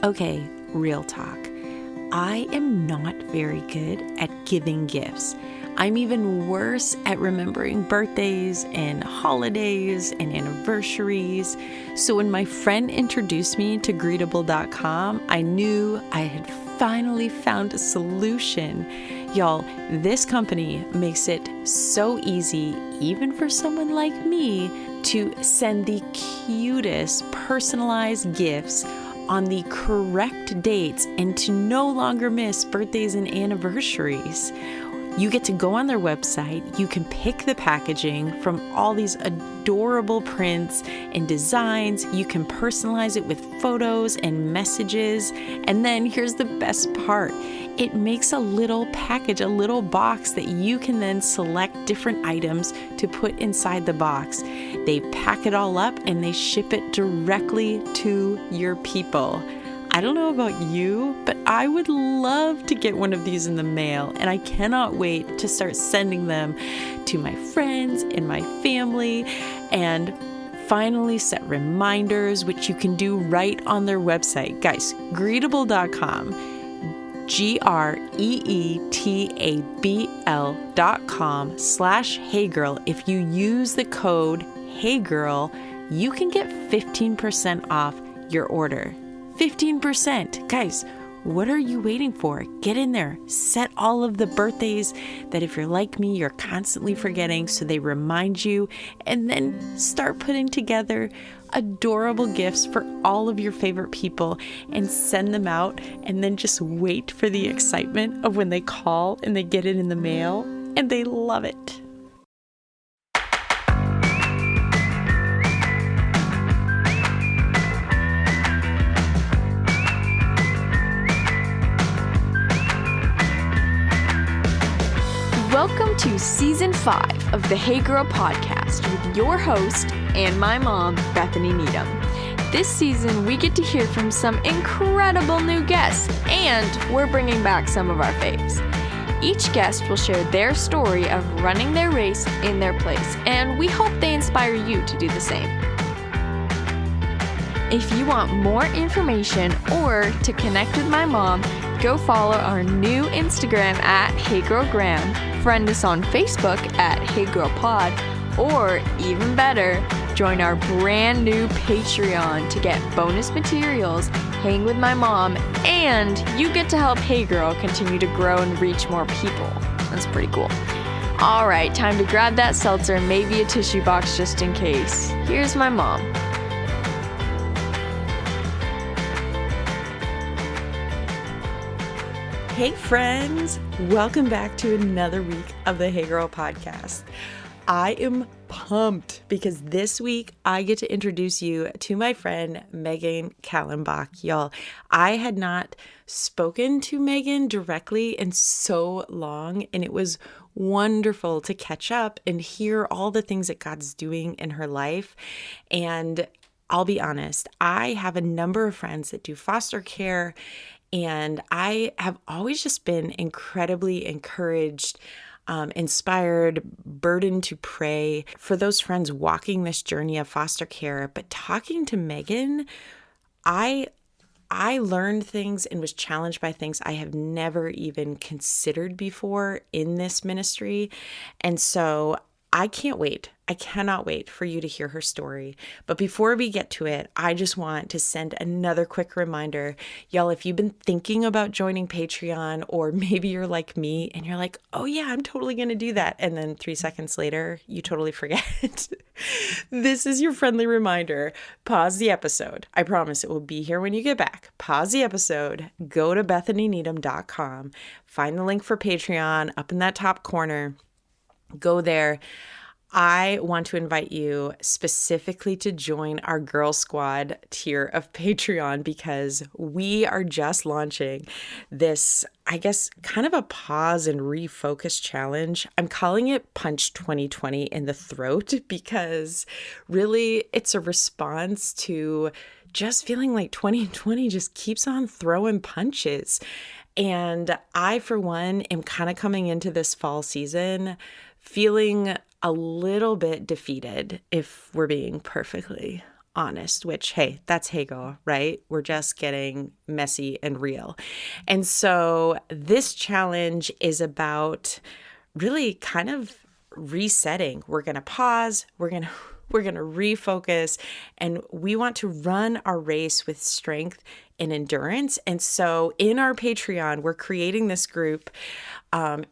Okay, real talk. I am not very good at giving gifts. I'm even worse at remembering birthdays and holidays and anniversaries. So when my friend introduced me to Greetable.com, I knew I had finally found a solution. Y'all, this company makes it so easy, even for someone like me, to send the cutest personalized gifts on the correct dates and to no longer miss birthdays and anniversaries. You get to go on their website, you can pick the packaging from all these adorable prints and designs, you can personalize it with photos and messages, and then here's the best part. It makes a little package, a little box that you can then select different items to put inside the box. They pack it all up and they ship it directly to your people. I don't know about you, but I would love to get one of these in the mail, and I cannot wait to start sending them to my friends and my family, and finally set reminders, which you can do right on their website. Guys, Greetable.com, greetabl.com/heygirl. If you use the code HeyGirl, you can get 15% off your order. 15%. Guys, what are you waiting for? Get in there. Set all of the birthdays that if you're like me, you're constantly forgetting, so they remind you, and then start putting together adorable gifts for all of your favorite people and send them out, and then just wait for the excitement of when they call and they get it in the mail and they love it. Welcome to Season 5 of the Hey Girl podcast with your host and my mom, Bethany Needham. This season, we get to hear from some incredible new guests, and we're bringing back some of our faves. Each guest will share their story of running their race in their place, and we hope they inspire you to do the same. If you want more information or to connect with my mom, go follow our new Instagram at HeyGirlGram, friend us on Facebook at HeyGirlPod, or even better, join our brand new Patreon to get bonus materials, hang with my mom, and you get to help Hey Girl continue to grow and reach more people. That's pretty cool. All right, time to grab that seltzer and maybe a tissue box just in case. Here's my mom. Hey friends, welcome back to another week of the Hey Girl podcast. I am pumped because this week I get to introduce you to my friend Megan Kallenback. Y'all, I had not spoken to Megan directly in so long, and it was wonderful to catch up and hear all the things that God's doing in her life. And I'll be honest, I have a number of friends that do foster care, and I have always just been incredibly encouraged, inspired, burdened to pray for those friends walking this journey of foster care. But talking to Megan, I learned things and was challenged by things I have never even considered before in this ministry. And so I can't wait. I cannot wait for you to hear her story. But before we get to it, I just want to send another quick reminder. Y'all, if you've been thinking about joining Patreon, or maybe you're like me and you're like, oh yeah, I'm totally going to do that. And then 3 seconds later, you totally forget. This is your friendly reminder. Pause the episode. I promise it will be here when you get back. Pause the episode. Go to bethanyneedham.com. Find the link for Patreon up in that top corner. Go there. I want to invite you specifically to join our Girl Squad tier of Patreon, because we are just launching this, I guess, kind of a pause and refocus challenge. I'm calling it Punch 2020 in the Throat, because really it's a response to just feeling like 2020 just keeps on throwing punches. And I, for one, am kind of coming into this fall season feeling a little bit defeated, if we're being perfectly honest, which, hey, that's Hegel, right? We're just getting messy and real. And so this challenge is about really kind of resetting. We're going to pause, we're going to refocus, and we want to run our race with strength and endurance. And so in our Patreon, we're creating this group.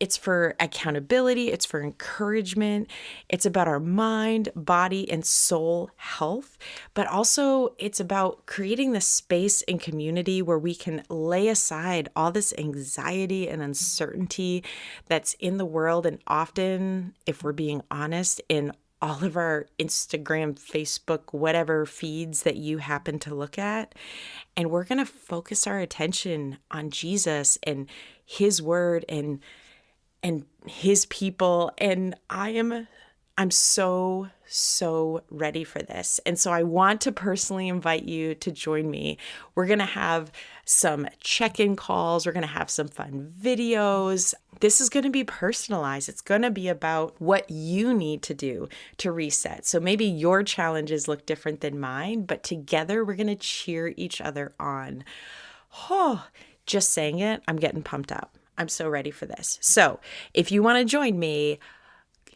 It's for accountability, it's for encouragement, it's about our mind, body, and soul health, but also it's about creating this space and community where we can lay aside all this anxiety and uncertainty that's in the world. And often, if we're being honest, in all of our Instagram, Facebook, whatever feeds that you happen to look at. And we're going to focus our attention on Jesus and his word and his people. And I'm so ready for this. And so I want to personally invite you to join me. We're going to have some check-in calls. We're going to have some fun videos. This is going to be personalized. It's going to be about what you need to do to reset. So maybe your challenges look different than mine, but together we're going to cheer each other on. Oh, just saying it, I'm getting pumped up. I'm so ready for this. So if you want to join me,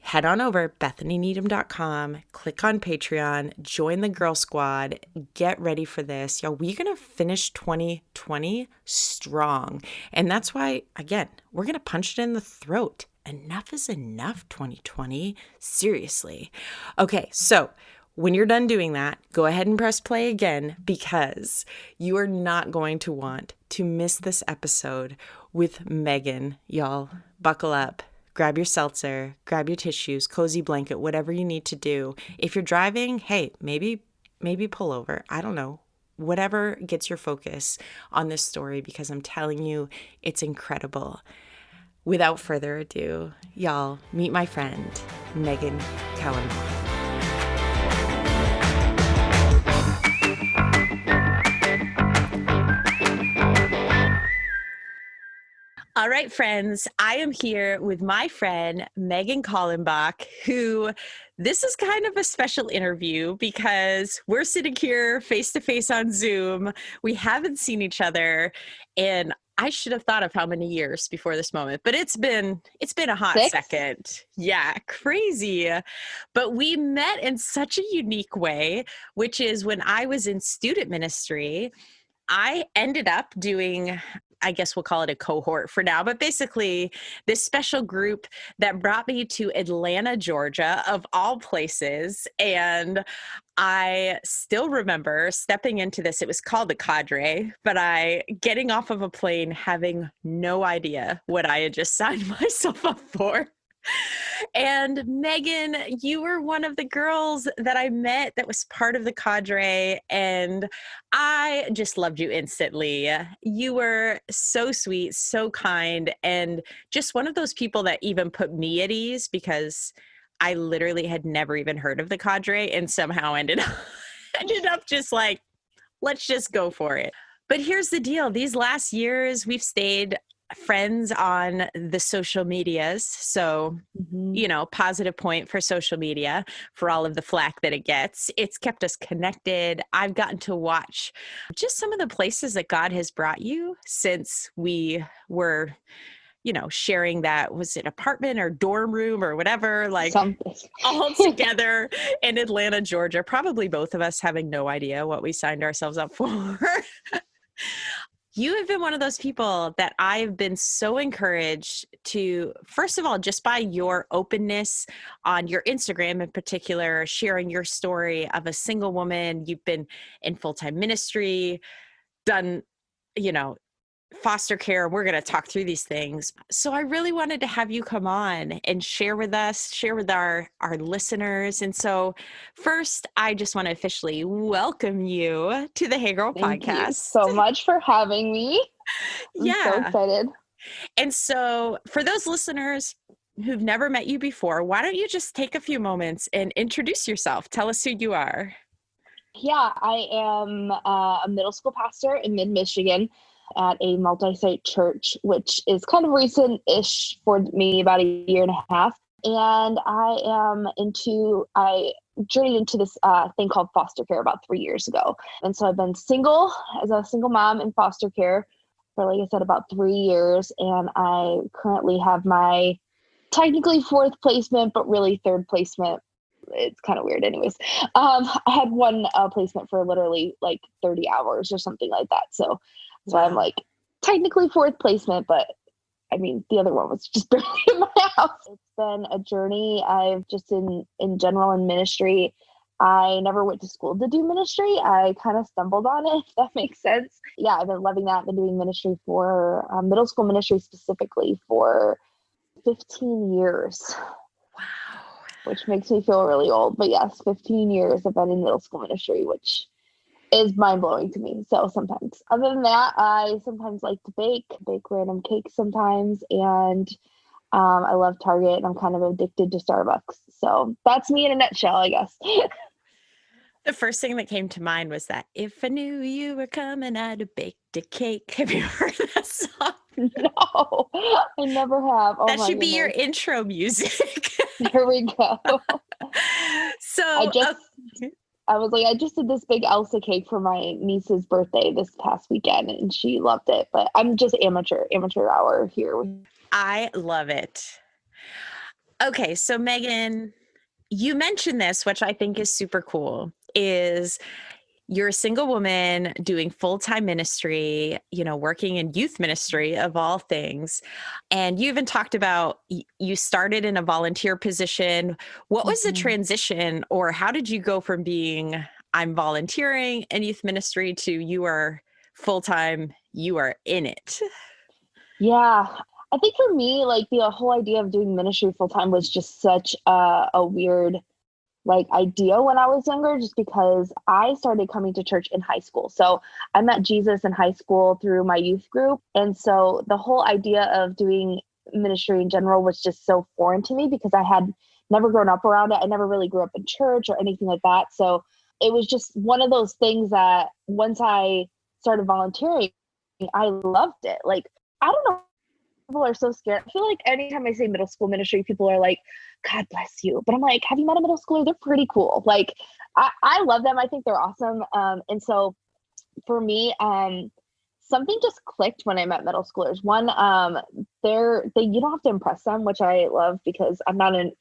head on over BethanyNeedham.com, click on Patreon, join the Girl Squad, get ready for this. Y'all, we're going to finish 2020 strong. And that's why, again, we're going to punch it in the throat. Enough is enough, 2020. Seriously. Okay, so when you're done doing that, go ahead and press play again because you are not going to want to miss this episode with Megan. Y'all, buckle up. Grab your seltzer, grab your tissues, cozy blanket, whatever you need to do. If you're driving, hey, maybe pull over. I don't know. Whatever gets your focus on this story, because I'm telling you, it's incredible. Without further ado, y'all, meet my friend, Megan Kallenback. All right, friends, I am here with my friend, Megan Kallenback, who this is kind of a special interview because we're sitting here face to face on Zoom. We haven't seen each other, and I should have thought of how many years before this moment, but it's been a hot 6. second. Yeah, crazy. But we met in such a unique way, which is when I was in student ministry. I ended up doing, I guess we'll call it a cohort for now, but basically this special group that brought me to Atlanta, Georgia, of all places. And I still remember stepping into this. It was called the Cadre, but getting off of a plane, having no idea what I had just signed myself up for. And Megan, you were one of the girls that I met that was part of the Cadre, and I just loved you instantly. You were so sweet, so kind, and just one of those people that even put me at ease because I literally had never even heard of the Cadre and somehow ended up just like, let's just go for it. But here's the deal. These last years, we've stayed friends on the social medias. So, positive point for social media for all of the flack that it gets. It's kept us connected. I've gotten to watch just some of the places that God has brought you since we were, sharing that, was it apartment or dorm room or whatever, like Something. all together in Atlanta, Georgia, probably both of us having no idea what we signed ourselves up for. You have been one of those people that I've been so encouraged to, first of all, just by your openness on your Instagram in particular, sharing your story of a single woman. You've been in full-time ministry, done, foster care. We're going to talk through these things. So I really wanted to have you come on and share with us, share with our listeners. And so first, I just want to officially welcome you to the Hey Girl Thank podcast. you so much for having me. I'm so excited. And so for those listeners who've never met you before, why don't you just take a few moments and introduce yourself? Tell us who you are. Yeah, I am a middle school pastor in mid-Michigan at a multi-site church, which is kind of recent-ish for me, about a year and a half. And I journeyed into this thing called foster care about 3 years ago. And so I've been single as a single mom in foster care for, like I said, about 3 years. And I currently have my technically fourth placement, but really third placement. It's kind of weird anyways. I had one placement for literally like 30 hours or something like that. So Wow. I'm like technically fourth placement, but I mean, the other one was just barely in my house. It's been a journey. I've just in general in ministry, I never went to school to do ministry. I kind of stumbled on it, if that makes sense. Yeah, I've been loving that. I've been doing ministry for middle school ministry specifically for 15 years. Wow. Which makes me feel really old. But yes, 15 years I've been in middle school ministry, which is mind-blowing to me. So sometimes, other than that, I sometimes like to bake random cakes sometimes. And I love Target, and I'm kind of addicted to Starbucks. So that's me in a nutshell, I guess. The first thing that came to mind was that if I knew you were coming, I'd have baked a cake. Have you heard that song? No, I never have. Oh, that my should be your goodness. intro music. There we go. So I was like, I just did this big Elsa cake for my niece's birthday this past weekend, and she loved it. But I'm just amateur hour here. I love it. Okay, so Megan, you mentioned this, which I think is super cool, is you're a single woman doing full-time ministry, working in youth ministry of all things. And you even talked about you started in a volunteer position. What was the transition, or how did you go from being I'm volunteering in youth ministry to you are full-time, you are in it? Yeah. I think for me, like the whole idea of doing ministry full-time was just such a weird idea when I was younger, just because I started coming to church in high school. So I met Jesus in high school through my youth group. And so the whole idea of doing ministry in general was just so foreign to me because I had never grown up around it. I never really grew up in church or anything like that. So it was just one of those things that once I started volunteering, I loved it. Like, I don't know. People are so scared. I feel like anytime I say middle school ministry, people are like, God bless you. But I'm like, have you met a middle schooler? They're pretty cool. Like, I love them. I think they're awesome. And so for me, something just clicked when I met middle schoolers. One, you don't have to impress them, which I love because I'm kind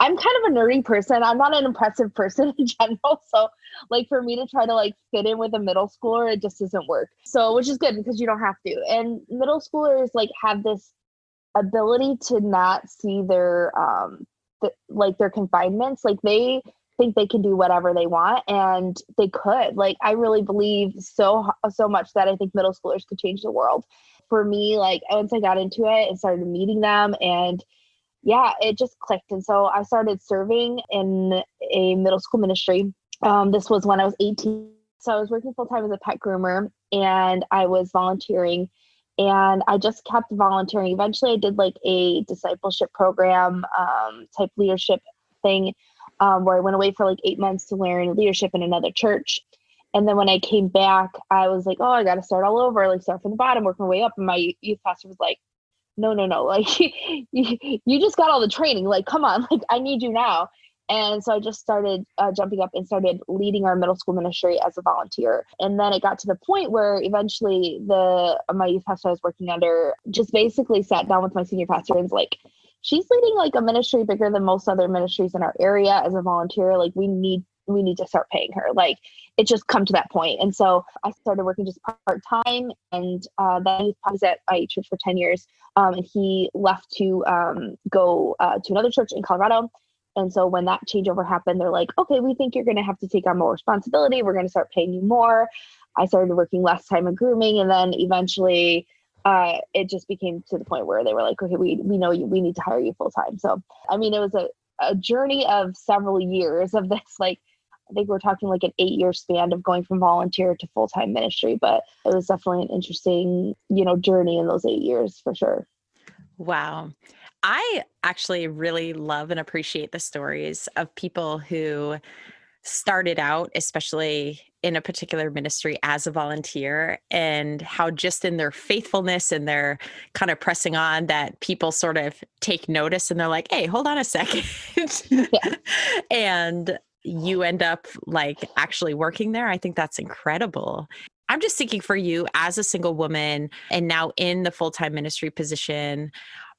of a nerdy person. I'm not an impressive person in general. So like for me to try to like fit in with a middle schooler, it just doesn't work. So, which is good because you don't have to. And middle schoolers like have this ability to not see their their confinements. Like they think they can do whatever they want, and they could. Like I really believe so much that I think middle schoolers could change the world. For me, like once I got into it and started meeting them, and yeah, it just clicked. And so I started serving in a middle school ministry. This was when I was 18. So I was working full time as a pet groomer, and I was volunteering. And I just kept volunteering. Eventually I did like a discipleship program type leadership thing where I went away for like 8 months to learn leadership in another church. And then when I came back, I was like, oh, I got to start all over, like start from the bottom, work my way up. And my youth pastor was like, no, like you just got all the training. Like, come on, like I need you now. And so I just started jumping up and started leading our middle school ministry as a volunteer. And then it got to the point where eventually my youth pastor I was working under just basically sat down with my senior pastor and was like, she's leading like a ministry bigger than most other ministries in our area as a volunteer. Like we need to start paying her. Like it just come to that point. And so I started working just part-time, and then he was at my church for 10 years. And he left to go to another church in Colorado. And so when that changeover happened, they're like, okay, we think you're going to have to take on more responsibility. We're going to start paying you more. I started working less time in grooming. And then eventually it just became to the point where they were like, okay, we know you, we need to hire you full time. So, I mean, it was a journey of several years of this, like, I think we're talking like an 8-year span of going from volunteer to full-time ministry, but it was definitely an interesting, journey in those 8 years for sure. Wow. I actually really love and appreciate the stories of people who started out, especially in a particular ministry as a volunteer, and how just in their faithfulness and their kind of pressing on that people sort of take notice and they're like, hey, hold on a second. Yeah. And you end up like actually working there. I think that's incredible. I'm just thinking for you as a single woman and now in the full-time ministry position,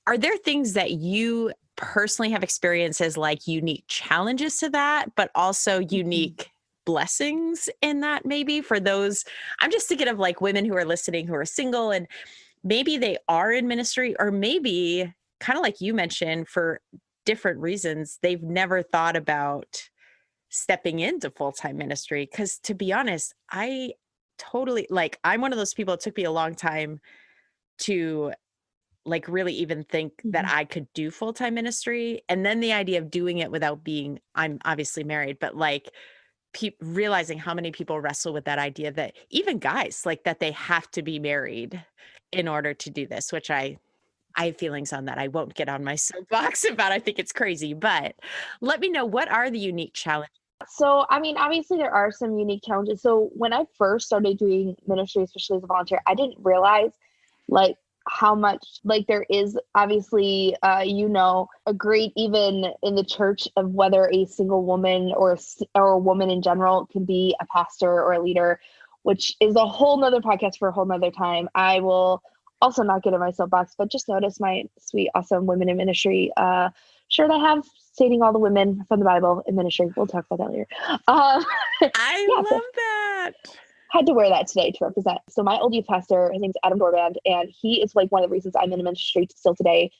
are there things that you personally have experienced as like unique challenges to that, but also unique blessings in that maybe for those? I'm just thinking of like women who are listening who are single and maybe they are in ministry, or maybe kind of like you mentioned, for different reasons, they've never thought about stepping into full-time ministry. Because to be honest, I totally like, I'm one of those people, it took me a long time to like really even think that Mhm. I could do full-time ministry. And then the idea of doing it without being, I'm obviously married, but like realizing how many people wrestle with that idea that even guys like that they have to be married in order to do this, which I have feelings on that. I won't get on my soapbox about. I think it's crazy, but let me know, what are the unique challenges? So, I mean, obviously there are some unique challenges. So when I first started doing ministry, especially as a volunteer, I didn't realize like how much like there is obviously a great even in the church of whether a single woman or a woman in general can be a pastor or a leader, which is a whole nother podcast for a whole nother time. I will also not get in my soapbox, but just notice my sweet, awesome women in ministry shirt I have stating all the women from the Bible in ministry. We'll talk about that later. I Yeah, so love that. had to wear that today to represent. So my old youth pastor, his name's Adam Dorband, and he is like one of the reasons I'm in ministry still today.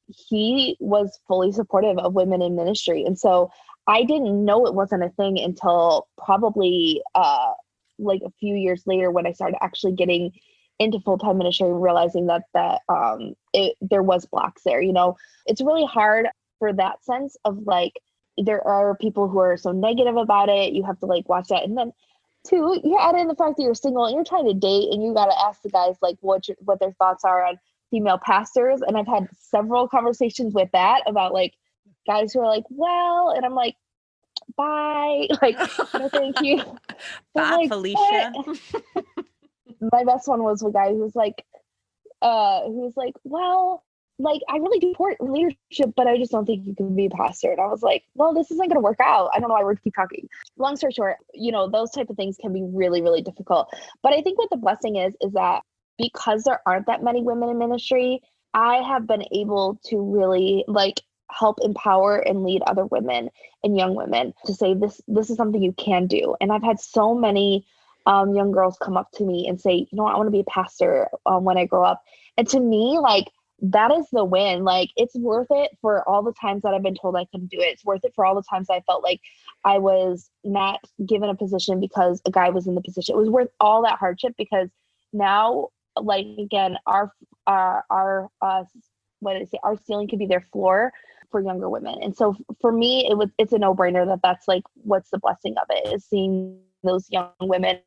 He was fully supportive of women in ministry. And so I didn't know it wasn't a thing until probably like a few years later when I started actually getting into full-time ministry, realizing that there was blocks there. It's really hard for that sense of like, there are people who are so negative about it. You have to like watch that. And then two, you add in the fact that you're single and you're trying to date and you got to ask the guys like what their thoughts are on female pastors. And I've had several conversations with that about like guys who are like, well, and I'm like, bye. Like, no, thank you. I'm Bye, like, Felicia. my best one was a guy who was like, well, like, I really do support leadership, but I just don't think you can be a pastor. And I was like, well, this isn't going to work out. I don't know why we're keep talking. Long story short, those type of things can be really, really difficult. But I think what the blessing is that because there aren't that many women in ministry, I have been able to really like help empower and lead other women and young women to say this is something you can do. And I've had so many young girls come up to me and say, I want to be a pastor when I grow up. And to me, like, that is the win. Like, it's worth it for all the times that I've been told I couldn't do it. It's worth it for all the times I felt like I was not given a position because a guy was in the position. It was worth all that hardship because now, like, again, our our ceiling could be their floor for younger women. And so for me, it's a no-brainer that's like, what's the blessing of it is seeing those young women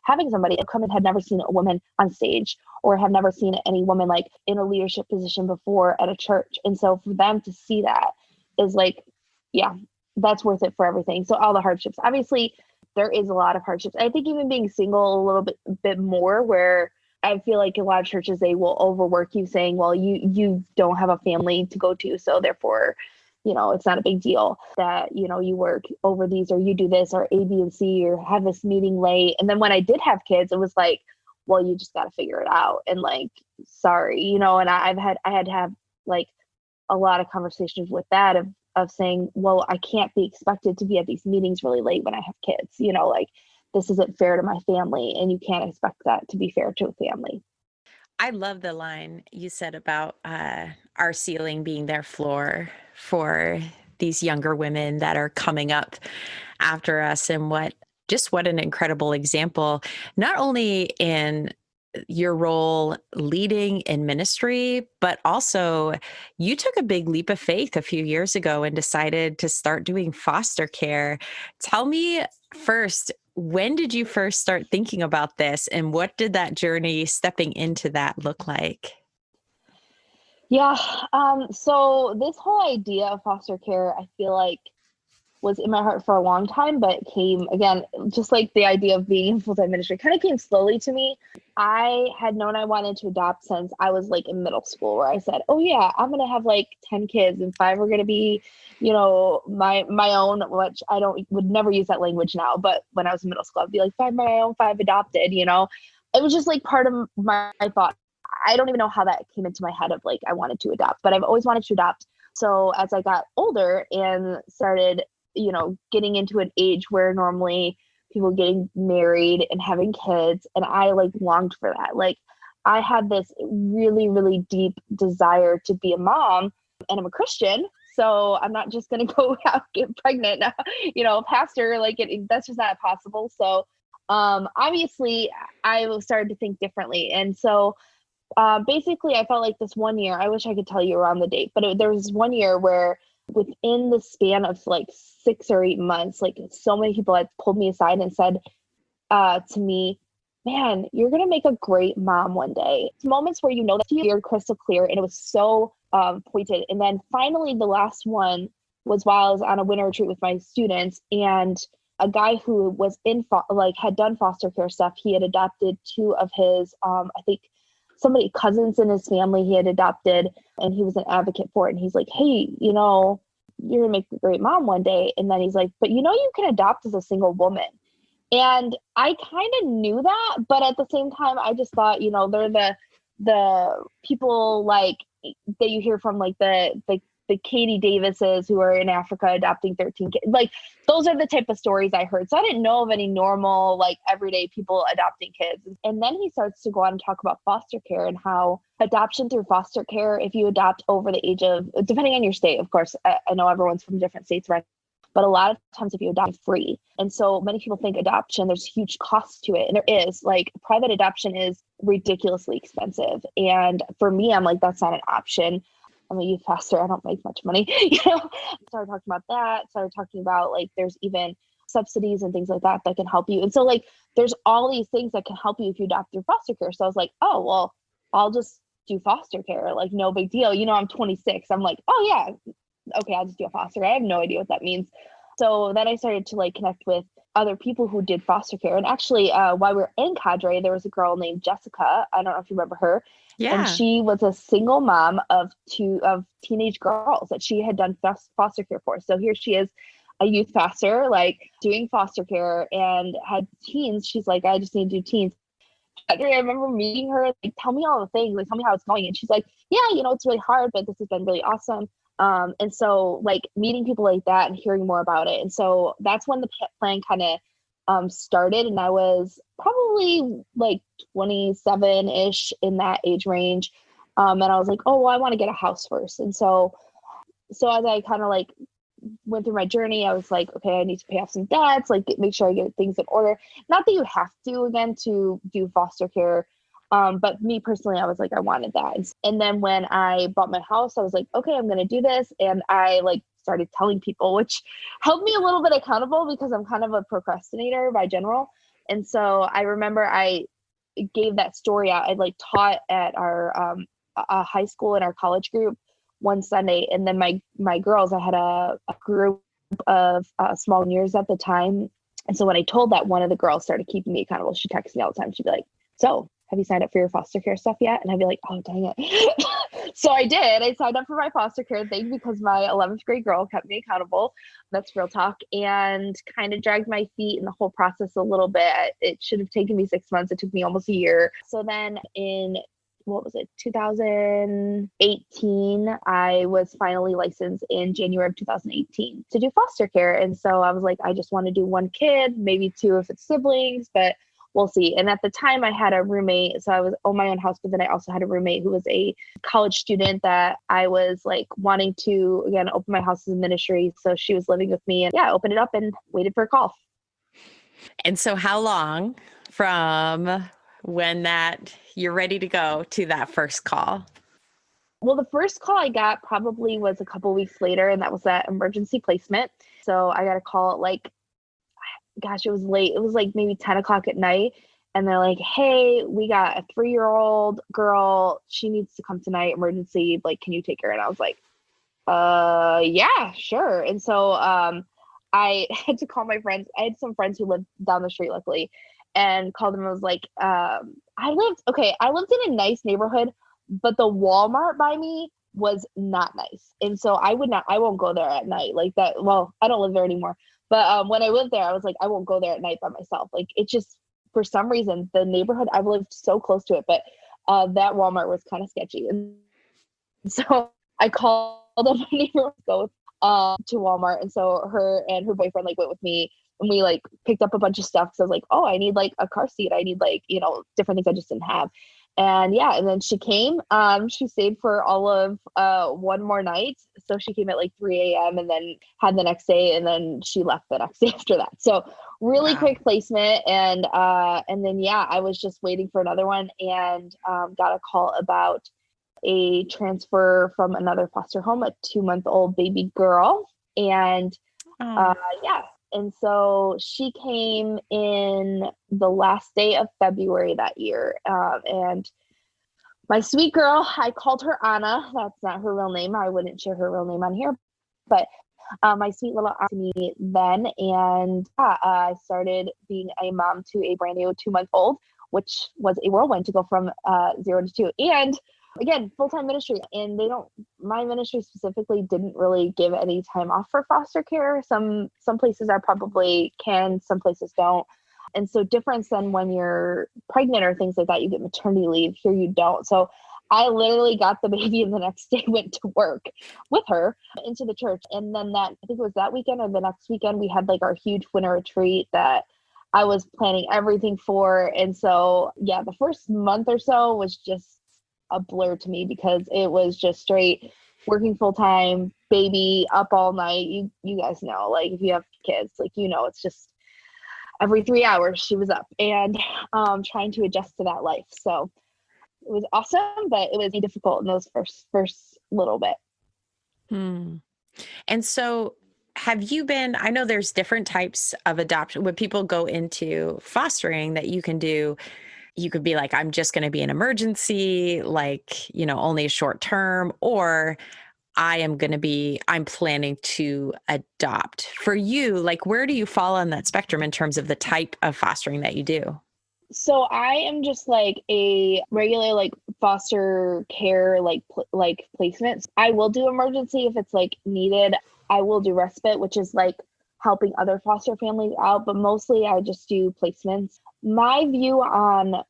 having somebody come and had never seen a woman on stage or have never seen any woman like in a leadership position before at a church. And so for them to see that is like, yeah, that's worth it for everything. So all the hardships, obviously there is a lot of hardships. I think even being single a little bit more, where I feel like a lot of churches, they will overwork you saying, well, you don't have a family to go to, so therefore, it's not a big deal that, you work over these or you do this or A, B, and C or have this meeting late. And then when I did have kids, it was like, well, you just got to figure it out. And like, sorry, and I had to have like a lot of conversations with that of saying, well, I can't be expected to be at these meetings really late when I have kids, like this isn't fair to my family and you can't expect that to be fair to a family. I love the line you said about our ceiling being their floor for these younger women that are coming up after us, and what an incredible example, not only in your role leading in ministry, but also you took a big leap of faith a few years ago and decided to start doing foster care. Tell me first, when did you first start thinking about this and what did that journey stepping into that look like? Yeah. So this whole idea of foster care, I feel like was in my heart for a long time, but came again, just like the idea of being in full-time ministry kind of came slowly to me. I had known I wanted to adopt since I was like in middle school, where I said, oh yeah, I'm going to have like 10 kids and 5 are going to be, my own, which would never use that language now. But when I was in middle school, I'd be like 5 my own, 5 adopted, it was just like part of my thought. I don't even know how that came into my head of like, I wanted to adopt, but I've always wanted to adopt. So as I got older and started getting into an age where normally people getting married and having kids, and I like longed for that. Like I had this really, really deep desire to be a mom, and I'm a Christian. So I'm not just going to go out, get pregnant, pastor, that's just not possible. So obviously I started to think differently. And so basically I felt like this one year, I wish I could tell you around the date, but there was 1 year where within the span of like 6 or 8 months, like so many people had pulled me aside and said to me, man, you're going to make a great mom one day. It's moments where that you're crystal clear, and it was so pointed. And then finally the last one was while I was on a winter retreat with my students, and a guy who was had done foster care stuff. He had adopted 2 of his, I think cousins in his family he had adopted, and he was an advocate for it. And he's like, hey, you're gonna make a great mom one day. And then he's like, but you can adopt as a single woman. And I kind of knew that, but at the same time, I just thought, they're the people like that you hear from, like the Katie Davises who are in Africa adopting 13 kids. Like those are the type of stories I heard. So I didn't know of any normal, like everyday people adopting kids. And then he starts to go on and talk about foster care and how adoption through foster care, if you adopt over the age of, depending on your state, of course, I know everyone's from different states, right? But a lot of times if you adopt, it's free. And so many people think adoption, there's huge costs to it. And there is. Like private adoption is ridiculously expensive. And for me, I'm like, that's not an option. I'm a youth pastor. I don't make much money. Started talking about that. Started talking about like there's even subsidies and things like that can help you. And so like there's all these things that can help you if you adopt through foster care. So I was like, oh, well, I'll just do foster care. Like no big deal. I'm 26. I'm like, oh yeah, okay, I'll just do a foster. I have no idea what that means. So then I started to like connect with other people who did foster care. And actually, while we were in Cadre, there was a girl named Jessica. I don't know if you remember her. Yeah. And she was a single mom of 2 teenage girls that she had done foster care for. So here she is, a youth pastor, like doing foster care and had teens. She's like, I just need to do teens. I remember meeting her, like, tell me all the things, like, tell me how it's going. And she's like, yeah, it's really hard, but this has been really awesome. And so like meeting people like that and hearing more about it. And so that's when the plan kind of started. And I was probably like 27-ish in that age range. And I was like, oh, well, I want to get a house first. And so as I kind of like went through my journey, I was like, okay, I need to pay off some debts, like make sure I get things in order. Not that you have to, again, to do foster care. But me personally, I was like, I wanted that. And then when I bought my house, I was like, okay, I'm going to do this. And I like started telling people, which helped me a little bit accountable because I'm kind of a procrastinator by general. And so I remember I gave that story out. I like taught at our high school and our college group one Sunday. And then my girls, I had a group of small juniors at the time. And so when I told that, one of the girls started keeping me accountable. She texts me all the time. She'd be like, so have you signed up for your foster care stuff yet? And I'd be like, oh, dang it. So I did. I signed up for my foster care thing because my 11th grade girl kept me accountable. That's real talk. And kind of dragged my feet in the whole process a little bit. It should have taken me 6 months. It took me almost a year. So then in 2018, I was finally licensed in January of 2018 to do foster care. And so I was like, I just want to do 1 kid, maybe 2 if it's siblings, but we'll see. And at the time I had a roommate, so I was on my own house, but then I also had a roommate who was a college student that I was like wanting to, again, open my house as a ministry. So she was living with me, and yeah, I opened it up and waited for a call. And so how long from when that you're ready to go to that first call? Well, the first call I got probably was a couple weeks later, and that was that emergency placement. So I got a call at like, gosh, it was late. It was like maybe 10 o'clock at night. And they're like, hey, we got a 3-year-old girl. She needs to come tonight, emergency. Like, can you take her? And I was like, yeah, sure. And so I had to call my friends. I had some friends who lived down the street, luckily, and called them. I was like, I lived in a nice neighborhood, but the Walmart by me was not nice. And so I won't go there at night like that. Well, I don't live there anymore. But when I lived there, I was like, I won't go there at night by myself. Like, it just, for some reason, the neighborhood, I've lived so close to it, but that Walmart was kind of sketchy. And so I called up my neighbor to go to Walmart. And so her and her boyfriend like went with me, and we like picked up a bunch of stuff. So I was like, oh, I need like a car seat. I need like, different things I just didn't have. And yeah, and then she came, she stayed for all of one more night. So she came at like 3 a.m. and then had the next day, and then she left the next day after that. So really quick placement. And then, yeah, I was just waiting for another one, and got a call about a transfer from another foster home, a 2-month-old baby girl. And yeah. And so she came in the last day of February that year. And my sweet girl, I called her Anna. That's not her real name. I wouldn't share her real name on here. But my sweet little Anna to me then. And I started being a mom to a brand new 2-month-old, which was a whirlwind to go from 0 to 2. And again, full-time ministry, and my ministry specifically didn't really give any time off for foster care. Some places are probably can, some places don't. And so difference than when you're pregnant or things like that, you get maternity leave. Here you don't. So I literally got the baby and the next day went to work with her into the church. And then I think it was that weekend or the next weekend, we had like our huge winter retreat that I was planning everything for. And so, yeah, the first month or so was just a blur to me because it was just straight working full time, baby up all night. You guys know, like if you have kids, like, it's just every 3 hours she was up and trying to adjust to that life. So it was awesome, but it was difficult in those first little bit. And so I know there's different types of adoption when people go into fostering that you can do. You could be like, I'm just going to be an emergency, like, only a short term, or I'm planning to adopt. For you, like, where do you fall on that spectrum in terms of the type of fostering that you do? So I am just like a regular, like foster care, like placements. I will do emergency if it's like needed. I will do respite, which is like helping other foster families out, but mostly I just do placements. My view on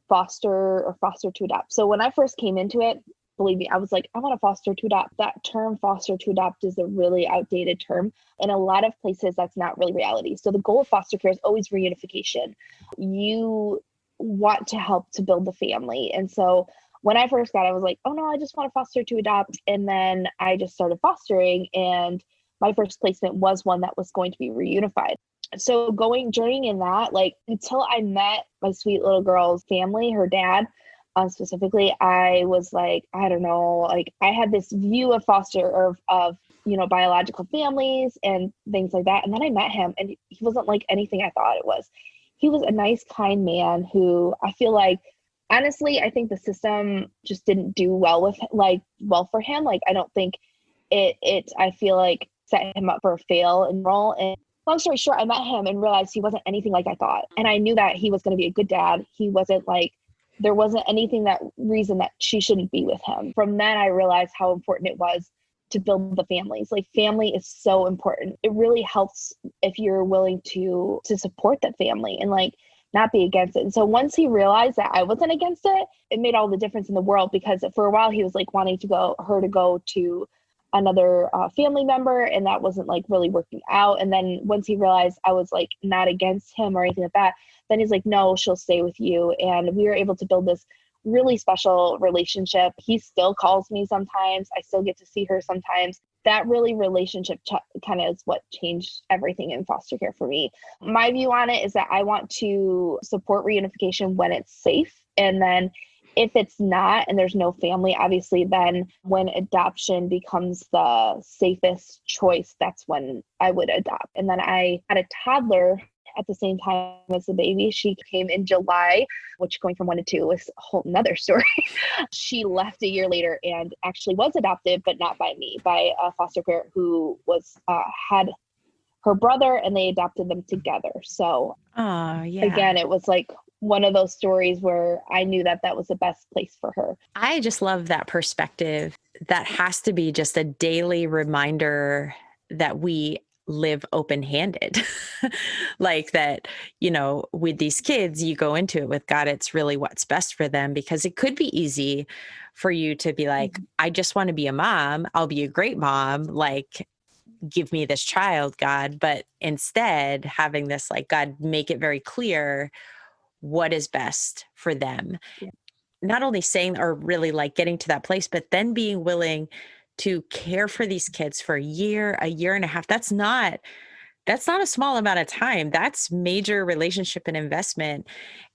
foster or foster to adopt. So when I first came into it, believe me, I was like, I want to foster to adopt. That term foster to adopt is a really outdated term. In a lot of places, that's not really reality. So the goal of foster care is always reunification. You want to help to build the family. And so when I first got it, I was like, oh no, I just want to foster to adopt. And then I just started fostering, and my first placement was one that was going to be reunified. So journeying in that, like until I met my sweet little girl's family, her dad, specifically, I was like, I don't know, like I had this view of foster of biological families and things like that. And then I met him, and he wasn't like anything I thought it was. He was a nice, kind man who I feel like, honestly, I think the system just didn't do well for him. Like, I don't think I feel like set him up for a fail and role. And long story short, I met him and realized he wasn't anything like I thought. And I knew that he was going to be a good dad. He wasn't like, there wasn't anything reason that she shouldn't be with him. From then I realized how important it was to build the families. Like, family is so important. It really helps if you're willing to support that family and like not be against it. And so once he realized that I wasn't against it, it made all the difference in the world, because for a while he was like wanting her to go to another family member, and that wasn't like really working out. And then once he realized I was like not against him or anything like that, then he's like, no, she'll stay with you. And we were able to build this really special relationship. He still calls me sometimes. I still get to see her sometimes. That really relationship kind of is what changed everything in foster care for me. My view on it is that I want to support reunification when it's safe. And then if it's not, and there's no family, obviously, then when adoption becomes the safest choice, that's when I would adopt. And then I had a toddler at the same time as the baby. She came in July, which going from 1 to 2 was a whole nother story. She left a year later and actually was adopted, but not by me, by a foster care who was had her brother, and they adopted them together. So Oh, yeah. again, it was like one of those stories where I knew that that was the best place for her. I just love that perspective. That has to be just a daily reminder that we live open-handed. Like that, with these kids, you go into it with God, it's really what's best for them, because it could be easy for you to be like, I just want to be a mom. I'll be a great mom. Like, give me this child, God. But instead, having this, like, God, make it very clear what is best for them. Yeah. Not only saying or really like getting to that place, but then being willing to care for these kids for a year and a half. That's not a small amount of time. That's major relationship and investment.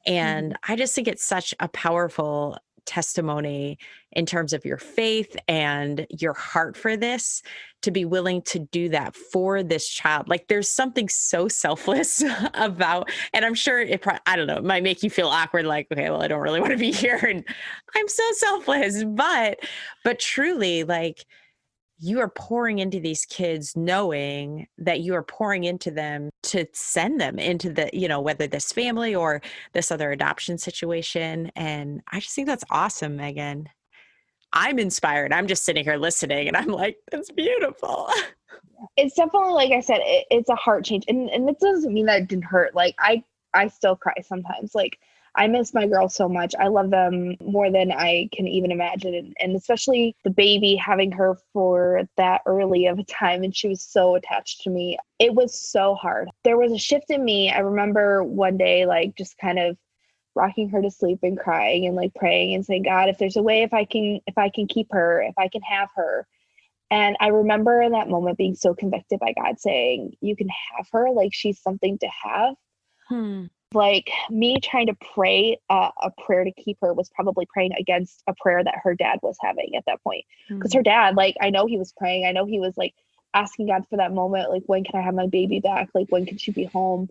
And I just think it's such a powerful testimony in terms of your faith and your heart for this, to be willing to do that for this child. Like, there's something so selfless about, and I'm sure I don't know, it might make you feel awkward. Like, okay, well, I don't really want to be here and I'm so selfless, but truly, like, you are pouring into these kids knowing that you are pouring into them to send them into the, whether this family or this other adoption situation. And I just think that's awesome, Megan. I'm inspired. I'm just sitting here listening and I'm like, that's beautiful. It's definitely, like I said, it's a heart change. And it doesn't mean that it didn't hurt. Like I still cry sometimes. Like, I miss my girls so much. I love them more than I can even imagine. And especially the baby, having her for that early of a time. And she was so attached to me. It was so hard. There was a shift in me. I remember one day, like, just kind of rocking her to sleep and crying and like praying and saying, God, if there's a way, if I can keep her, if I can have her. And I remember in that moment being so convicted by God saying, you can have her, like, she's something to have. Like, me trying to pray a prayer to keep her was probably praying against a prayer that her dad was having at that point. Because her dad, like, I know he was praying. I know he was like asking God for that moment. Like, when can I have my baby back? Like, when can she be home?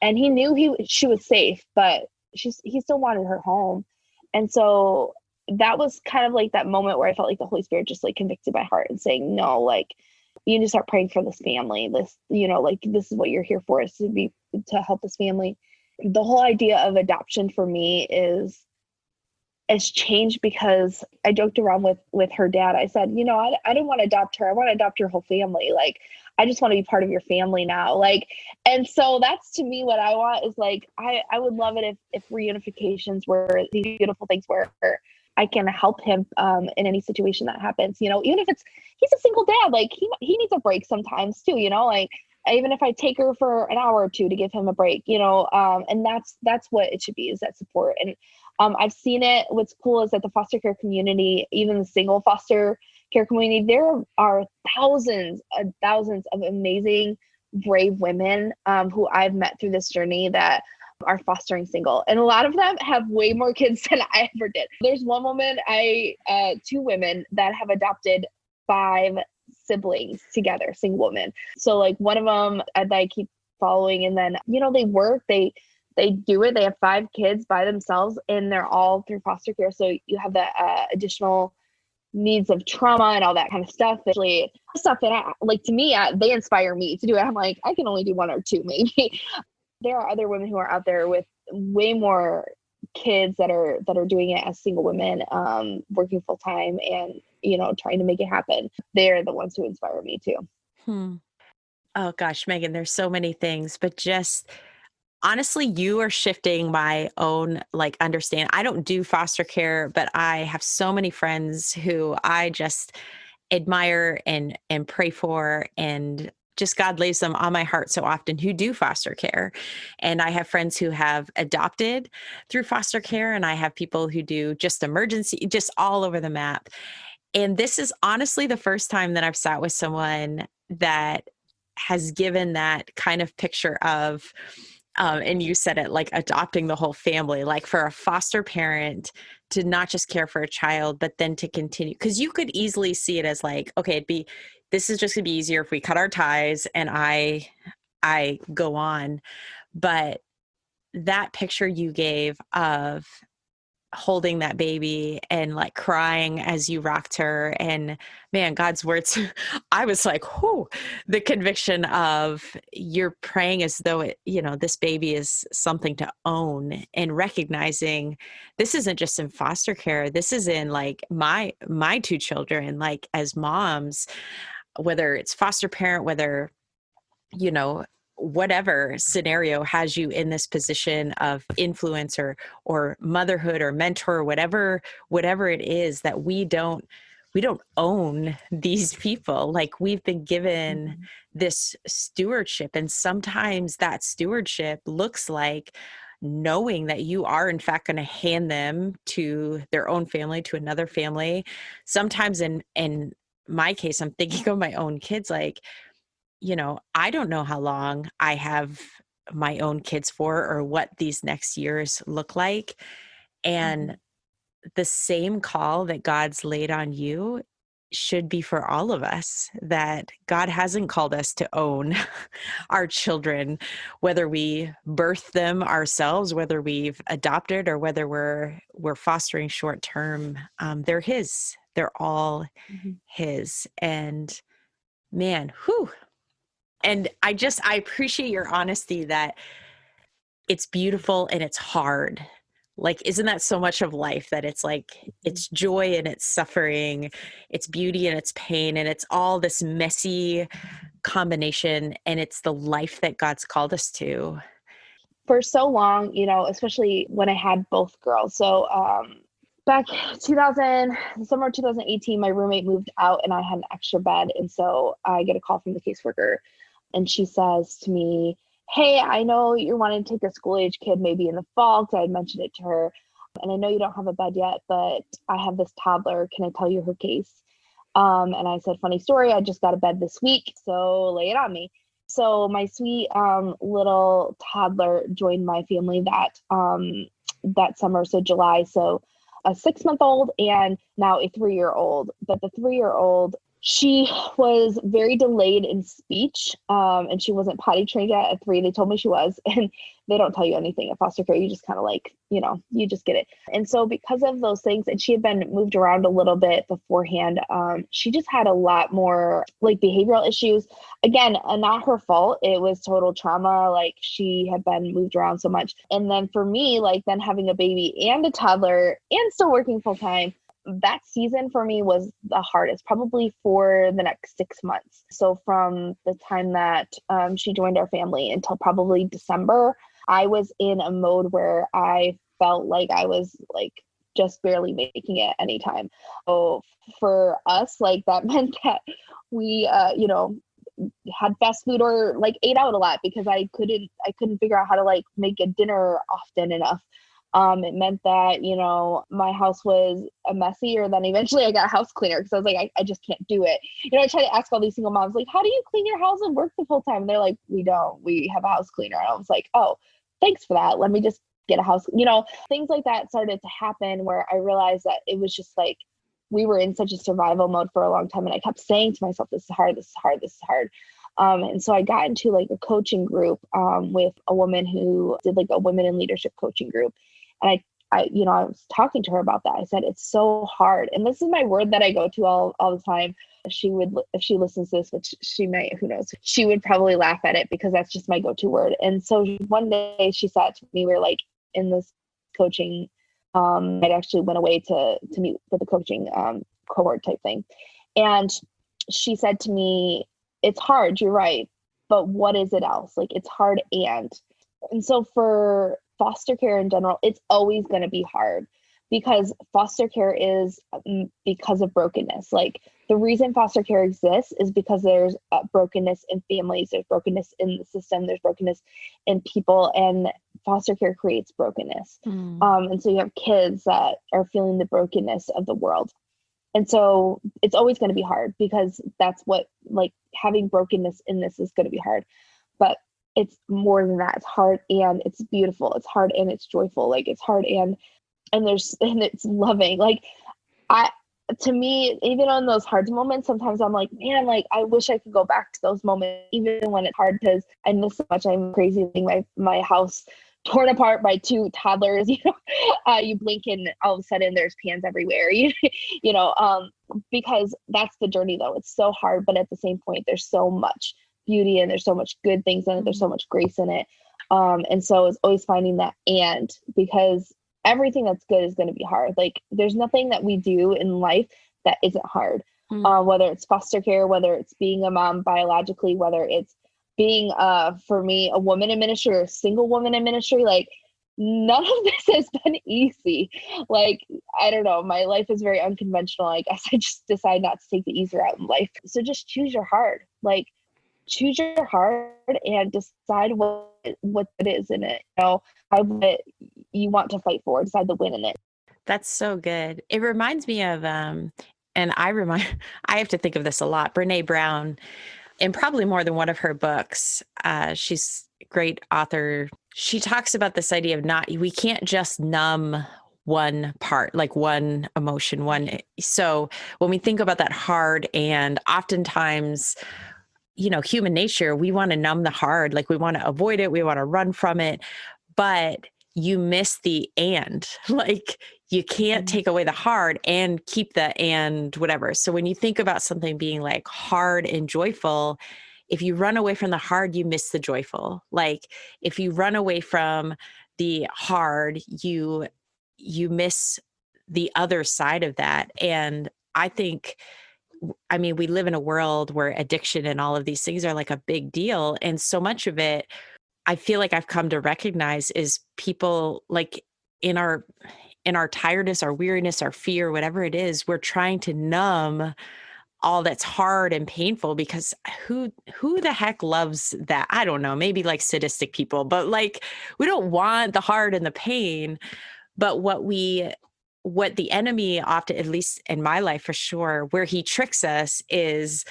And he knew she was safe, but he still wanted her home. And so that was kind of like that moment where I felt like the Holy Spirit just like convicted my heart and saying, no, like, you need to start praying for this family. This, like, this is what you're here for, is to help this family. The whole idea of adoption for me has changed, because I joked around with her dad. I said, I don't want to adopt her. I want to adopt your whole family. Like, I just want to be part of your family now. Like, and so that's, to me, what I want is, like, I would love it if reunifications were these beautiful things where I can help him in any situation that happens, even if he's a single dad, like he needs a break sometimes too, like, even if I take her for an hour or two to give him a break, and that's what it should be, is that support. And I've seen it. What's cool is that the foster care community, even the single foster care community, there are thousands and thousands of amazing, brave women who I've met through this journey that are fostering single. And a lot of them have way more kids than I ever did. There's one woman, two women that have adopted 5 siblings together, single women. So like one of them that I keep following, and then, they work, they do it. They have 5 kids by themselves, and they're all through foster care. So you have the additional needs of trauma and all that kind of stuff. Actually, stuff that to me, they inspire me to do it. I'm like, I can only do 1 or 2 maybe. There are other women who are out there with way more kids that are doing it as single women, working full time and, trying to make it happen. They're the ones who inspire me too. Oh gosh, Megan, there's so many things, but just honestly, you are shifting my own understanding. I don't do foster care, but I have so many friends who I just admire and pray for, and just God lays them on my heart so often, who do foster care. And I have friends who have adopted through foster care, and I have people who do just emergency, just all over the map. And this is honestly the first time that I've sat with someone that has given that kind of picture of, and you said it, like adopting the whole family, like for a foster parent to not just care for a child, but then to continue. Because you could easily see it as like, okay, this is just gonna be easier if we cut our ties and I go on. But that picture you gave of holding that baby and like crying as you rocked her. And man, God's words, I was like, whoo, the conviction of you're praying as though it, this baby is something to own, and recognizing this isn't just in foster care. This is in like my two children, like as moms, whether it's foster parent, whether, whatever scenario has you in this position of influence or motherhood or mentor, whatever it is, that we don't own these people. Like, we've been given this stewardship, and sometimes that stewardship looks like knowing that you are in fact going to hand them to their own family, to another family. Sometimes in my case, I'm thinking of my own kids, like, I don't know how long I have my own kids for, or what these next years look like. And the same call that God's laid on you should be for all of us, that God hasn't called us to own our children, whether we birth them ourselves, whether we've adopted, or whether we're fostering short term. They're His. They're all His. And man, whew. And I appreciate your honesty that it's beautiful and it's hard. Like, isn't that so much of life, that it's like, it's joy and it's suffering, it's beauty and it's pain, and it's all this messy combination, and it's the life that God's called us to. For so long, especially when I had both girls. So, back summer 2018, my roommate moved out and I had an extra bed. And so I get a call from the caseworker, and she says to me, "Hey, I know you're wanting to take a school age kid maybe in the fall," because I had mentioned it to her. "And I know you don't have a bed yet, but I have this toddler. Can I tell you her case?" And I said, "Funny story. I just got a bed this week, so lay it on me." So my sweet little toddler joined my family that summer, so July. So a 6-month-old and now a 3-year-old. But the 3-year-old, she was very delayed in speech, and she wasn't potty trained yet at 3. They told me she was, and they don't tell you anything at foster care. You just kind of like, you just get it. And so because of those things, and she had been moved around a little bit beforehand, she just had a lot more like behavioral issues. Again, not her fault. It was total trauma. Like, she had been moved around so much. And then for me, like, then having a baby and a toddler and still working full time, that season for me was the hardest, probably for the next 6 months. So from the time that she joined our family until probably December, I was in a mode where I felt like I was like just barely making it anytime. So for us, like, that meant that we, had fast food or like ate out a lot, because I couldn't figure out how to like make a dinner often enough. It meant that, my house was a messier. Then eventually I got a house cleaner, because I was like, I just can't do it. I try to ask all these single moms, like, how do you clean your house and work the full time? And they're like, we don't. We have a house cleaner. And I was like, oh, thanks for that. Let me just get a house. Things like that started to happen, where I realized that it was just like we were in such a survival mode for a long time. And I kept saying to myself, this is hard, this is hard, this is hard. And so I got into like a coaching group with a woman who did like a women in leadership coaching group. And I was talking to her about that. I said, it's so hard. And this is my word that I go to all the time. She would, if she listens to this, which she might, who knows, she would probably laugh at it, because that's just my go-to word. And so one day she said to me, we were like in this coaching, I actually went away to meet with the coaching cohort type thing. And she said to me, it's hard, you're right, but what is it else? Like, it's hard. And so for foster care in general, it's always going to be hard, because foster care is because of brokenness. Like, the reason foster care exists is because there's brokenness in families, there's brokenness in the system, there's brokenness in people, and foster care creates brokenness. And so you have kids that are feeling the brokenness of the world. And so it's always going to be hard, because that's what, like, having brokenness in this is going to be hard. But it's more than that. It's hard and it's beautiful. It's hard and it's joyful. Like, it's hard and it's loving. Like, to me, even on those hard moments, sometimes I'm like, man, like, I wish I could go back to those moments, even when it's hard, because I miss so much. I'm crazy leaving my house torn apart by two toddlers. You blink and all of a sudden there's pans everywhere. Because that's the journey though. It's so hard, but at the same point, there's so much beauty and there's so much good things in it. There's so much grace in it. And so it's always finding that because everything that's good is going to be hard. Like there's nothing that we do in life that isn't hard. Whether it's foster care, whether it's being a mom biologically, whether it's being, for me, a woman in ministry or a single woman in ministry, like none of this has been easy. Like, I don't know, my life is very unconventional. I guess I just decide not to take the easy route in life. So just choose your heart, choose your heart and decide what it is in it. What you want to fight for, decide the win in it. That's so good. It reminds me of, I have to think of this a lot, Brene Brown, in probably more than one of her books. She's a great author. She talks about this idea of we can't just numb one part, like one emotion, so when we think about that hard, and oftentimes, human nature, we want to numb the hard, like we want to avoid it, we want to run from it, but you miss the like you can't take away the hard and keep the and whatever. So when you think about something being like hard and joyful, if you run away from the hard, you miss the joyful. Like if you run away from the hard, you miss the other side of that. And we live in a world where addiction and all of these things are like a big deal. And so much of it, I feel like I've come to recognize is people like in our tiredness, our weariness, our fear, whatever it is, we're trying to numb all that's hard and painful, because who the heck loves that? I don't know, maybe like sadistic people, but like we don't want the hard and the pain. But what the enemy often, at least in my life for sure, where he tricks us is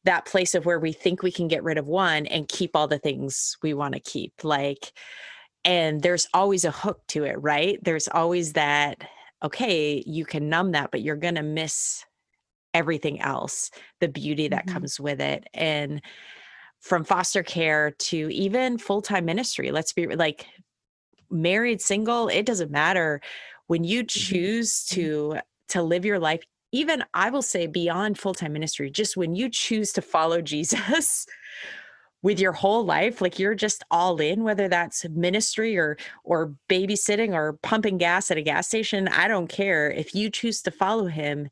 that place of where we think we can get rid of one and keep all the things we want to keep. And there's always a hook to it, right? There's always that, okay, you can numb that, but you're going to miss everything else, the beauty that comes with it. And from foster care to even full-time ministry, let's be like married, single, it doesn't matter. When you choose to live your life, even I will say beyond full-time ministry, just when you choose to follow Jesus with your whole life, like you're just all in, whether that's ministry or babysitting or pumping gas at a gas station, I don't care. If you choose to follow him,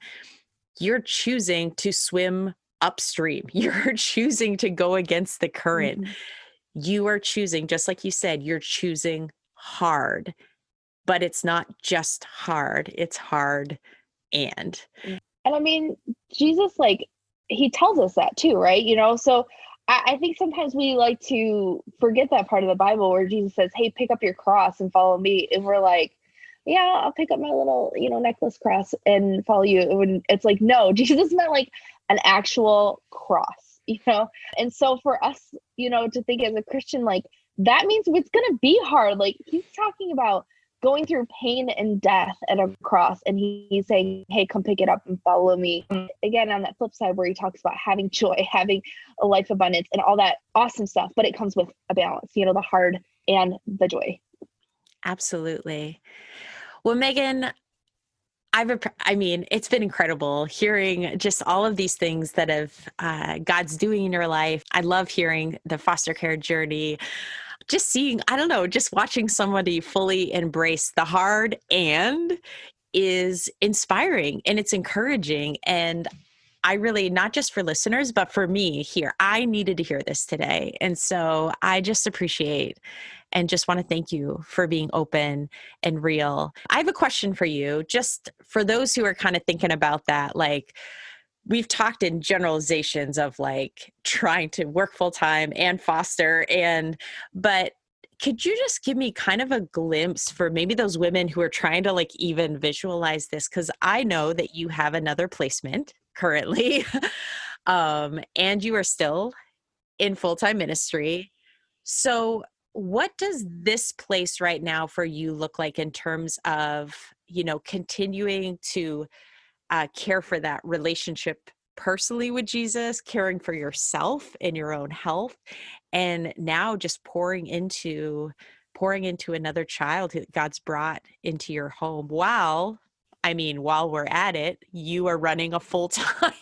you're choosing to swim upstream. You're choosing to go against the current. You are choosing, just like you said, you're choosing hard, but it's not just hard, it's hard. And I mean, Jesus, he tells us that too, right? So I think sometimes we like to forget that part of the Bible where Jesus says, hey, pick up your cross and follow me. And we're like, yeah, I'll pick up my little, necklace cross and follow you. It's like, no, Jesus meant like an actual cross, And so for us, to think as a Christian, like that means it's going to be hard. Like he's talking about going through pain and death at a cross. And he's saying, hey, come pick it up and follow me. Again, on that flip side where he talks about having joy, having a life abundance and all that awesome stuff, but it comes with a balance, the hard and the joy. Absolutely. Well, Megan, it's been incredible hearing just all of these things that have God's doing in your life. I love hearing the foster care journey. Just seeing, I don't know, just watching somebody fully embrace the hard and is inspiring and it's encouraging. And I really, not just for listeners, but for me here, I needed to hear this today. And so I just appreciate and just want to thank you for being open and real. I have a question for you, just for those who are kind of thinking about that, like, we've talked in generalizations of like trying to work full time and foster but could you just give me kind of a glimpse for maybe those women who are trying to like even visualize this? Cause I know that you have another placement currently, and you are still in full-time ministry. So what does this place right now for you look like in terms of, continuing to care for that relationship personally with Jesus, caring for yourself and your own health, and now just pouring into pouring into another child that God's brought into your home while we're at it, you are running a full-time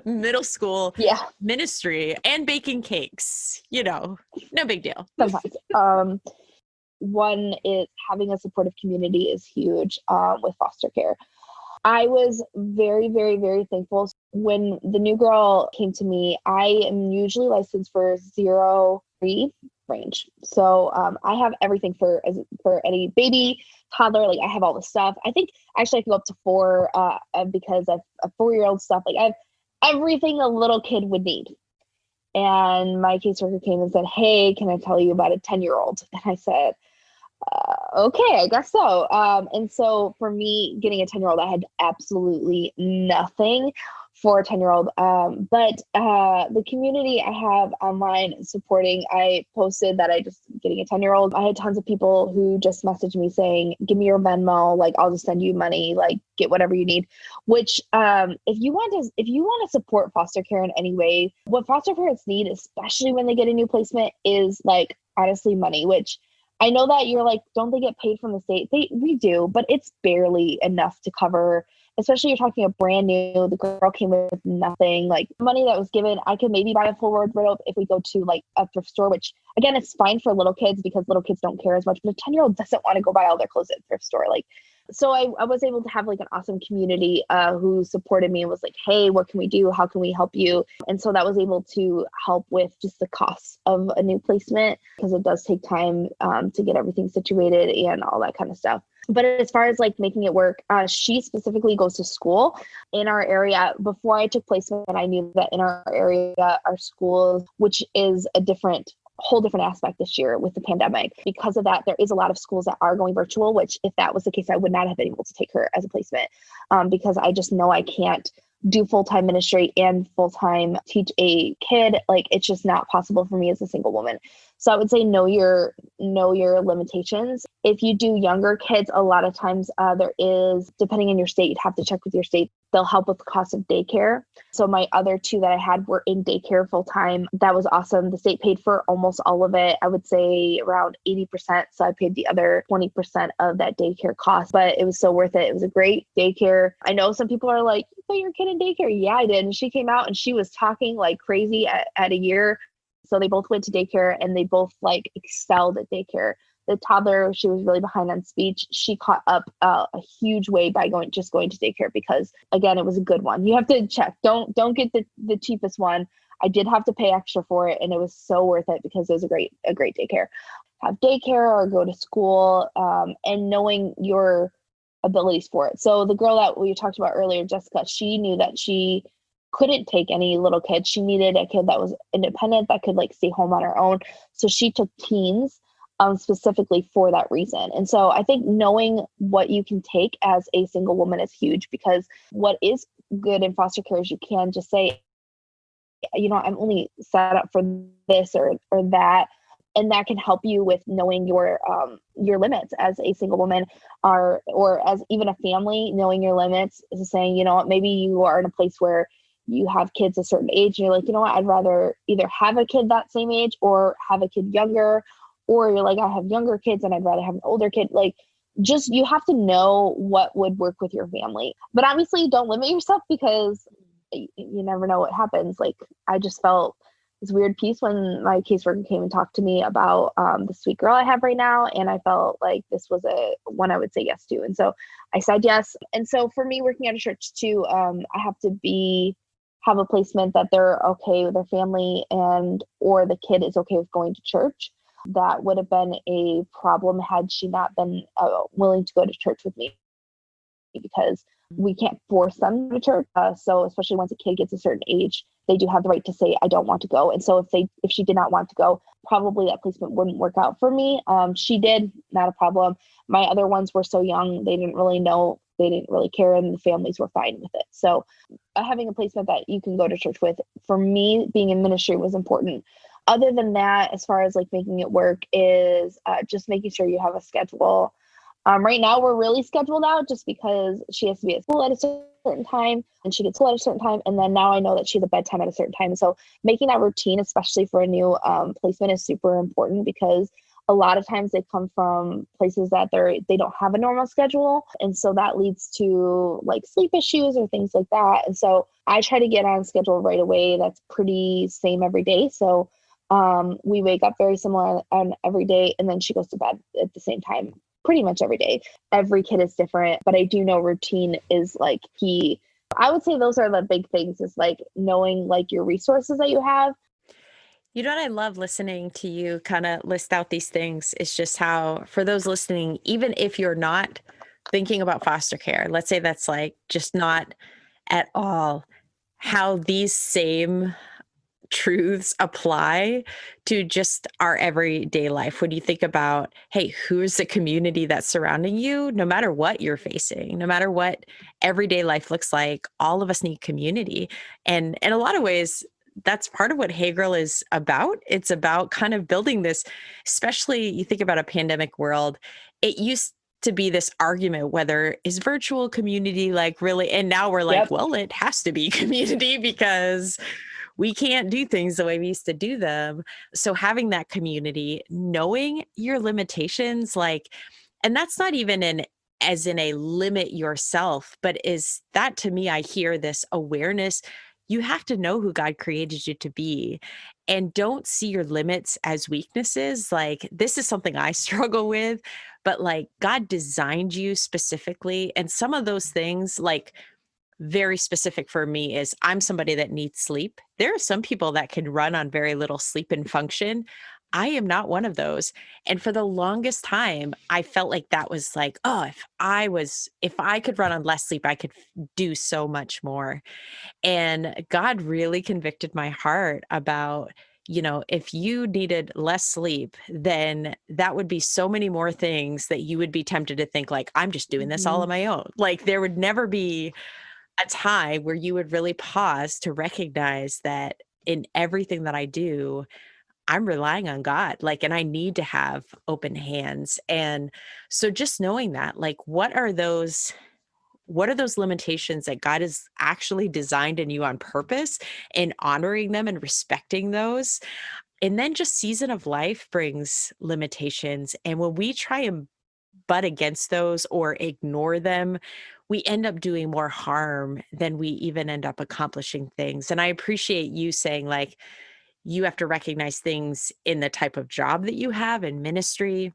middle school Yeah, ministry and baking cakes, no big deal. sometimes. One is having a supportive community is huge with foster care. I was very, very, very thankful. When the new girl came to me, I am usually licensed for 0-3 range. So I have everything for any baby, toddler. Like I have all the stuff. I think actually I can go up to 4 because of a 4-year-old stuff. Like I have everything a little kid would need. And my caseworker came and said, "Hey, can I tell you about a 10-year-old?" And I said, okay, I guess so. And so for me, getting a 10-year-old, I had absolutely nothing for a 10-year-old. But the community I have online supporting, I posted that I just getting a 10-year-old. I had tons of people who just messaged me saying, "Give me your Venmo, like I'll just send you money, like get whatever you need." Which if you want to support foster care in any way, what foster parents need, especially when they get a new placement, is like honestly money, which I know that you're like, don't they get paid from the state? We do, but it's barely enough to cover, especially you're talking a brand new, the girl came with nothing, like money that was given. I could maybe buy a full wardrobe if we go to like a thrift store, which again, it's fine for little kids because little kids don't care as much, but a 10-year-old doesn't want to go buy all their clothes at a thrift store. Like, so I was able to have like an awesome community who supported me and was like, "Hey, what can we do? How can we help you?" And so that was able to help with just the costs of a new placement because it does take time to get everything situated and all that kind of stuff. But as far as like making it work, she specifically goes to school in our area. Before I took placement, I knew that in our area, our schools, which is a whole different aspect this year with the pandemic. Because of that, there is a lot of schools that are going virtual, which if that was the case, I would not have been able to take her as a placement because I just know I can't do full-time ministry and full-time teach a kid. Like it's just not possible for me as a single woman. So I would say know your limitations. If you do younger kids, a lot of times there is, depending on your state, you'd have to check with your state. They'll help with the cost of daycare. So my other 2 that I had were in daycare full-time. That was awesome. The state paid for almost all of it. I would say around 80%. So I paid the other 20% of that daycare cost, but it was so worth it. It was a great daycare. I know some people are like, "You put your kid in daycare?" Yeah, I did. And she came out and she was talking like crazy at a year. So they both went to daycare and they both like excelled at daycare. The toddler, she was really behind on speech. She caught up a huge way by going to daycare because again, it was a good one. You have to check. Don't get the cheapest one. I did have to pay extra for it and it was so worth it because it was a great daycare. Have daycare or go to school and knowing your abilities for it. So the girl that we talked about earlier, Jessica, she knew that she couldn't take any little kids. She needed a kid that was independent, that could like stay home on her own. So she took teens specifically for that reason. And so I think knowing what you can take as a single woman is huge because what is good in foster care is you can just say, I'm only set up for this or that. And that can help you with knowing your limits as a single woman or as even a family, knowing your limits is saying, maybe you are in a place where you have kids a certain age and you're like, I'd rather either have a kid that same age or have a kid younger, or you're like, I have younger kids and I'd rather have an older kid. Like just, you have to know what would work with your family, but obviously don't limit yourself because you never know what happens. Like I just felt this weird piece when my caseworker came and talked to me about the sweet girl I have right now. And I felt like this was one I would say yes to. And so I said yes. And so for me working at a church too, I have to have a placement that they're okay with their family or the kid is okay with going to church. That would have been a problem had she not been willing to go to church with me because we can't force them to church. So especially once a kid gets a certain age, they do have the right to say, I don't want to go. And so if she did not want to go, probably that placement wouldn't work out for me. She did, not a problem. My other ones were so young, they didn't really know, they didn't really care, and the families were fine with it. So having a placement that you can go to church with, for me, being in ministry was important. Other than that, as far as like making it work is just making sure you have a schedule. Right now, we're really scheduled out just because she has to be at school at a certain time and she gets school at a certain time. And then now I know that she has a bedtime at a certain time. And so making that routine, especially for a new placement, is super important because a lot of times they come from places that they don't have a normal schedule. And so that leads to like sleep issues or things like that. And so I try to get on schedule right away. That's pretty same every day. So we wake up very similar on every day, and then she goes to bed at the same time pretty much every day. Every kid is different, but I do know routine is like key. I would say those are the big things, is like knowing like your resources that you have. You know what I love listening to you kind of list out these things is just how, for those listening, even if you're not thinking about foster care, let's say that's like just not at all, how these same truths apply to just our everyday life. When you think about, hey, who's the community that's surrounding you, no matter what you're facing, no matter what everyday life looks like, all of us need community. And in a lot of ways, that's part of what Hey Girl is about. It's about kind of building this, especially you think about a pandemic world. It used to be this argument, whether is virtual community like really, and now we're like, well, it has to be community because we can't do things the way we used to do them. So having that community, knowing your limitations, like, and that's not even as in a limit yourself, but is that to me, I hear this awareness. You have to know who God created you to be, and don't see your limits as weaknesses. Like, this is something I struggle with, but like God designed you specifically. And some of those things, like, very specific for me is I'm somebody that needs sleep. There are some people that can run on very little sleep and function. I am not one of those. And for the longest time, I felt like that was like, oh, if I could run on less sleep, I could do so much more. And God really convicted my heart about, if you needed less sleep, then that would be so many more things that you would be tempted to think like, I'm just doing this all on my own. Like, there would never be a time where you would really pause to recognize that in everything that I do, I'm relying on God, like, and I need to have open hands. And so just knowing that, like, what are those limitations that God has actually designed in you on purpose, and honoring them and respecting those. And then just season of life brings limitations. And when we try and butt against those or ignore them, we end up doing more harm than we even end up accomplishing things. And I appreciate you saying, like, you have to recognize things in the type of job that you have in ministry,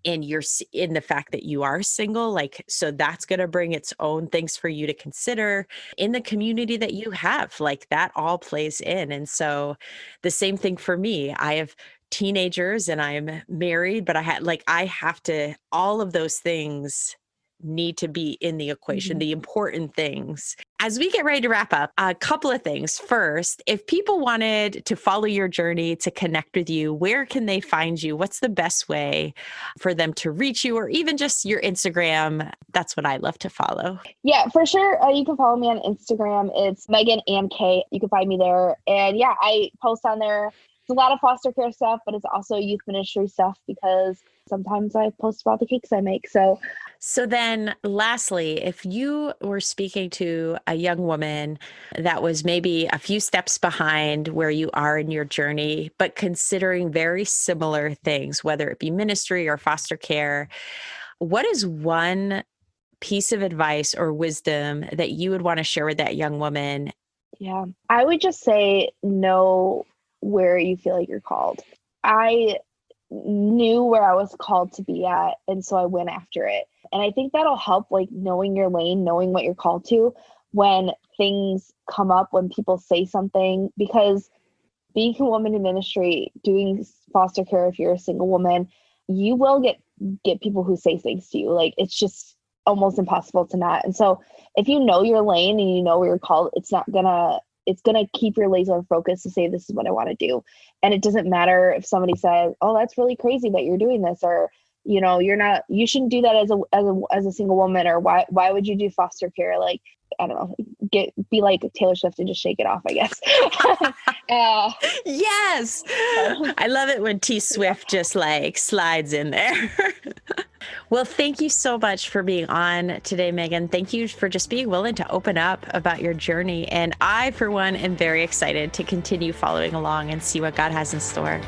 and you're in the fact that you are single, like, so that's going to bring its own things for you to consider in the community that you have, like, that all plays in. And so the same thing for me, I have teenagers and I'm married, but I have to, all of those things need to be in the equation, the important things. As we get ready to wrap up, a couple of things. First, if people wanted to follow your journey, to connect with you, where can they find you? What's the best way for them to reach you, or even just your Instagram? That's what I love to follow. Yeah, for sure. You can follow me on Instagram. It's Megan and Kay. You can find me there. And yeah, I post on there. It's a lot of foster care stuff, but it's also youth ministry stuff, because sometimes I post about the cakes I make. So then lastly, if you were speaking to a young woman that was maybe a few steps behind where you are in your journey, but considering very similar things, whether it be ministry or foster care, what is one piece of advice or wisdom that you would want to share with that young woman? Yeah, I would just say, know where you feel like you're called. I knew where I was called to be at, and so I went after it. And I think that'll help, like, knowing your lane, knowing what you're called to when things come up, when people say something, because being a woman in ministry, doing foster care, if you're a single woman, you will get people who say things to you. Like, it's just almost impossible to not. And so if you know your lane and you know where you're called, it's going to keep your laser focus to say, this is what I want to do. And it doesn't matter if somebody says, oh, that's really crazy that you're doing this, or, you shouldn't do that as a single woman, or why would you do foster care? Like, I don't know, be like Taylor Swift and just shake it off, I guess. Yes. I love it when T Swift just like slides in there. Well, thank you so much for being on today, Megan. Thank you for just being willing to open up about your journey. And I, for one, am very excited to continue following along and see what God has in store.